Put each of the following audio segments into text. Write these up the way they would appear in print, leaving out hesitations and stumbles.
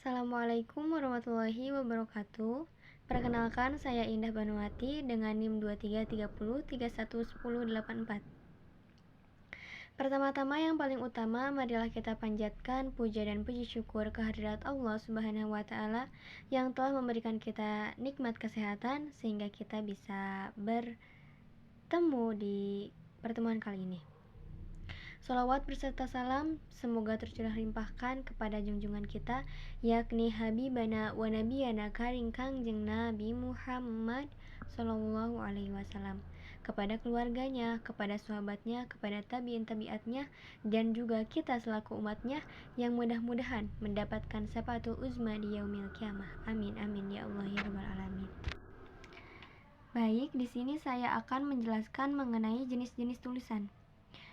Assalamualaikum warahmatullahi wabarakatuh. Perkenalkan, saya Indah Banuwati dengan NIM 2330311084. Pertama-tama yang paling utama, marilah kita panjatkan puja dan puji syukur kehadirat Allah Subhanahu wa taala yang telah memberikan kita nikmat kesehatan sehingga kita bisa bertemu di pertemuan kali ini. Sholawat berserta salam semoga tercurah limpahkan kepada junjungan kita, yakni Habibana wa Nabiyana Karing Kangjeng Nabi Muhammad Sallallahu Alaihi Wasallam, kepada keluarganya, kepada sahabatnya, kepada tabiin tabiatnya, dan juga kita selaku umatnya yang mudah-mudahan mendapatkan syafatul uzma di yaumil kiamah. Amin amin ya Allah ya rabbal alamin. Baik, di sini saya akan menjelaskan mengenai jenis-jenis tulisan,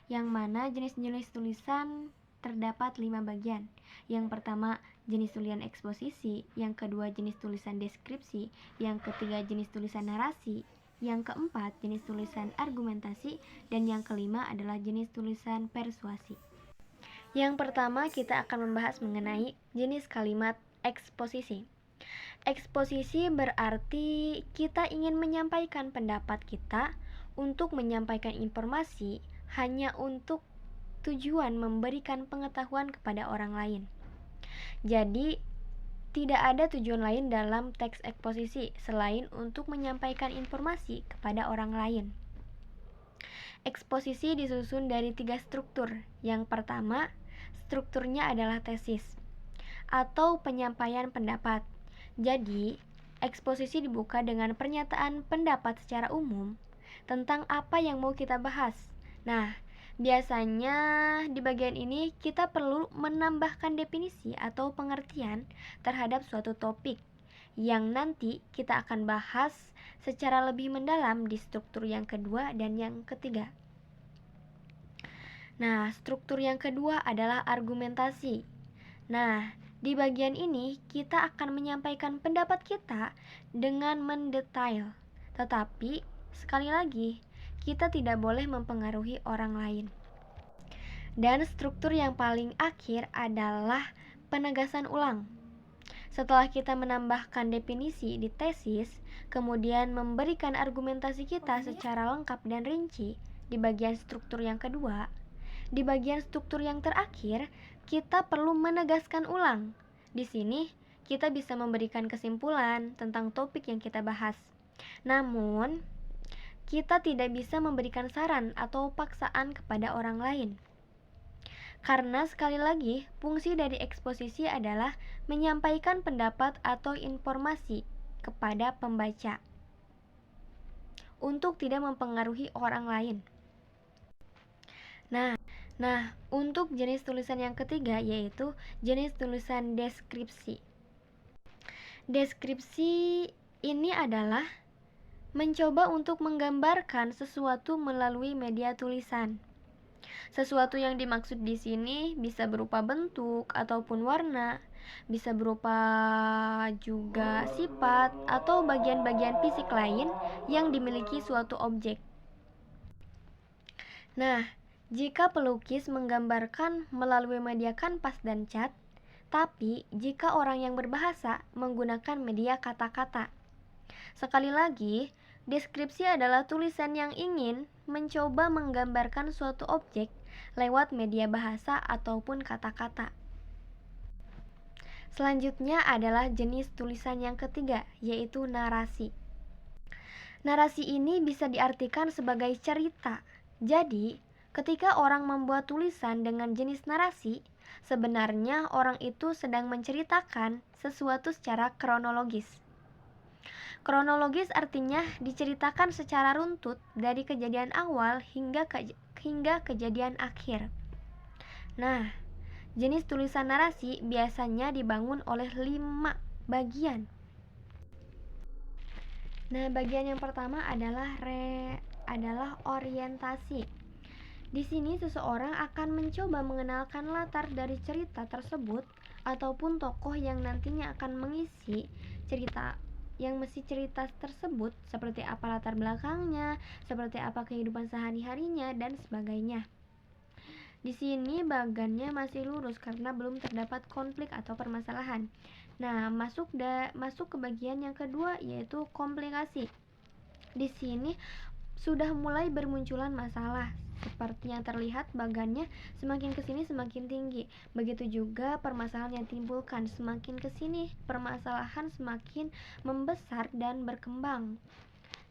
yang mana jenis-jenis tulisan terdapat 5 bagian. Yang pertama, jenis tulisan eksposisi. Yang kedua, jenis tulisan deskripsi. Yang ketiga, jenis tulisan narasi. Yang keempat, jenis tulisan argumentasi. Dan yang kelima adalah jenis tulisan persuasi. Yang pertama, kita akan membahas mengenai jenis kalimat eksposisi. Eksposisi berarti kita ingin menyampaikan pendapat kita untuk menyampaikan informasi hanya untuk tujuan memberikan pengetahuan kepada orang lain. Jadi, tidak ada tujuan lain dalam teks eksposisi selain untuk menyampaikan informasi kepada orang lain. Eksposisi disusun dari 3 struktur. Yang pertama, strukturnya adalah tesis atau penyampaian pendapat. Jadi, eksposisi dibuka dengan pernyataan pendapat secara umum tentang apa yang mau kita bahas. Nah, biasanya di bagian ini kita perlu menambahkan definisi atau pengertian terhadap suatu topik yang nanti kita akan bahas secara lebih mendalam di struktur yang kedua dan yang ketiga. Nah, struktur yang kedua adalah argumentasi. Nah, di bagian ini kita akan menyampaikan pendapat kita dengan mendetail. Tetapi, sekali lagi, kita tidak boleh mempengaruhi orang lain. Dan struktur yang paling akhir adalah penegasan ulang. Setelah kita menambahkan definisi di tesis, kemudian memberikan argumentasi kita secara lengkap dan rinci di bagian struktur yang kedua, di bagian struktur yang terakhir, kita perlu menegaskan ulang. Di sini, kita bisa memberikan kesimpulan tentang topik yang kita bahas. Namun, kita tidak bisa memberikan saran atau paksaan kepada orang lain. Karena sekali lagi, fungsi dari eksposisi adalah menyampaikan pendapat atau informasi kepada pembaca untuk tidak mempengaruhi orang lain. Nah, untuk jenis tulisan yang ketiga yaitu jenis tulisan deskripsi. Deskripsi ini adalah mencoba untuk menggambarkan sesuatu melalui media tulisan. Sesuatu yang dimaksud di sini bisa berupa bentuk ataupun warna, bisa berupa juga sifat atau bagian-bagian fisik lain yang dimiliki suatu objek. Nah, jika pelukis menggambarkan melalui media kanvas dan cat, tapi jika orang yang berbahasa menggunakan media kata-kata. Sekali lagi, deskripsi adalah tulisan yang ingin mencoba menggambarkan suatu objek lewat media bahasa ataupun kata-kata. Selanjutnya adalah jenis tulisan yang ketiga, yaitu narasi. Narasi ini bisa diartikan sebagai cerita. Jadi, ketika orang membuat tulisan dengan jenis narasi, sebenarnya orang itu sedang menceritakan sesuatu secara kronologis. Kronologis artinya diceritakan secara runtut dari kejadian awal hingga kejadian akhir. Nah, jenis tulisan narasi biasanya dibangun oleh 5 bagian. Nah, bagian yang pertama adalah orientasi. Di sini seseorang akan mencoba mengenalkan latar dari cerita tersebut ataupun tokoh yang nantinya akan mengisi cerita tersebut, seperti apa latar belakangnya, seperti apa kehidupan sehari-harinya, dan sebagainya. Di sini bagannya masih lurus karena belum terdapat konflik atau permasalahan. Nah, masuk ke bagian yang kedua yaitu komplikasi. Di sini sudah mulai bermunculan masalah. Seperti yang terlihat, bagannya semakin kesini semakin tinggi. Begitu juga permasalahan yang timbulkan. Semakin kesini, permasalahan semakin membesar dan berkembang.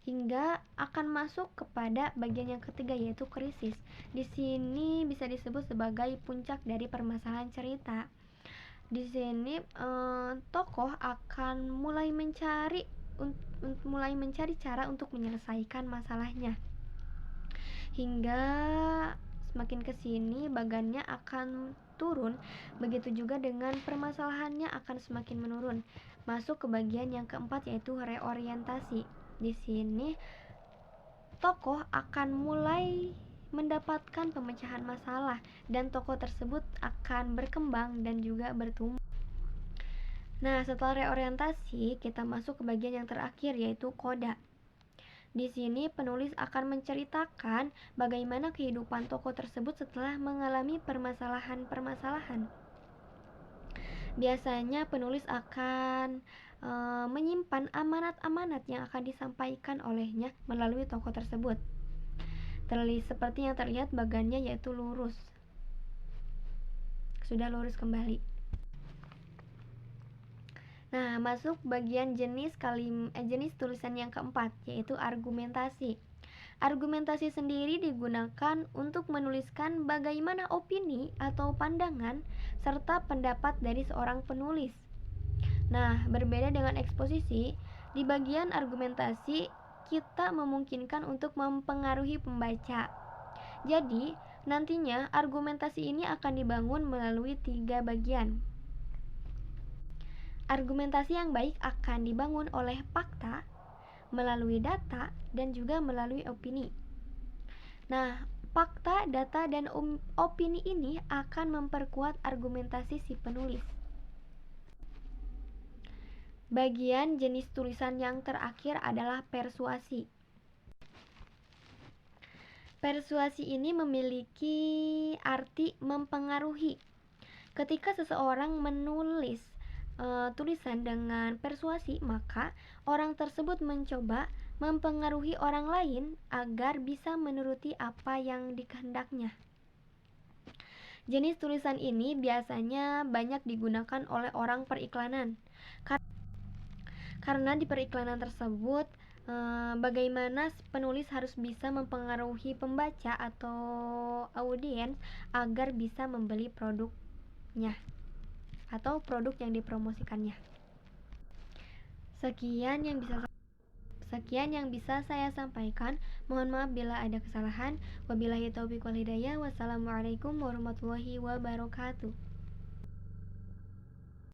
Hingga akan masuk kepada bagian yang ketiga yaitu krisis. Di sini bisa disebut sebagai puncak dari permasalahan cerita. Di sini tokoh akan mulai mencari cara untuk menyelesaikan masalahnya. Hingga semakin kesini bagannya akan turun, begitu juga dengan permasalahannya akan semakin menurun. Masuk ke bagian yang keempat yaitu reorientasi. Di sini tokoh akan mulai mendapatkan pemecahan masalah dan tokoh tersebut akan berkembang dan juga bertumbuh. Nah, setelah reorientasi, kita masuk ke bagian yang terakhir yaitu koda. Di sini penulis akan menceritakan bagaimana kehidupan tokoh tersebut setelah mengalami permasalahan-permasalahan. Biasanya penulis akan menyimpan amanat-amanat yang akan disampaikan olehnya melalui tokoh tersebut. Seperti yang terlihat bagannya yaitu lurus. Sudah lurus kembali. Nah, masuk bagian jenis tulisan yang keempat, yaitu argumentasi. Argumentasi sendiri digunakan untuk menuliskan bagaimana opini atau pandangan serta pendapat dari seorang penulis. Nah, berbeda dengan eksposisi, di bagian argumentasi kita memungkinkan untuk mempengaruhi pembaca. Jadi, nantinya argumentasi ini akan dibangun melalui 3 bagian. Argumentasi yang baik akan dibangun oleh fakta, melalui data, dan juga melalui opini. Nah, fakta, data, dan opini ini akan memperkuat argumentasi si penulis. Bagian jenis tulisan yang terakhir adalah persuasi. Persuasi ini memiliki arti mempengaruhi. Ketika seseorang menulis tulisan dengan persuasi, maka orang tersebut mencoba mempengaruhi orang lain agar bisa menuruti apa yang dikehendaknya. Jenis tulisan ini biasanya banyak digunakan oleh orang periklanan. Karena di periklanan tersebut bagaimana penulis harus bisa mempengaruhi pembaca atau audiens agar bisa membeli produknya atau produk yang dipromosikannya. Sekian yang bisa saya sampaikan. Mohon maaf bila ada kesalahan. Wabillahi taufiq wal hidayah. Wassalamualaikum warahmatullahi wabarakatuh.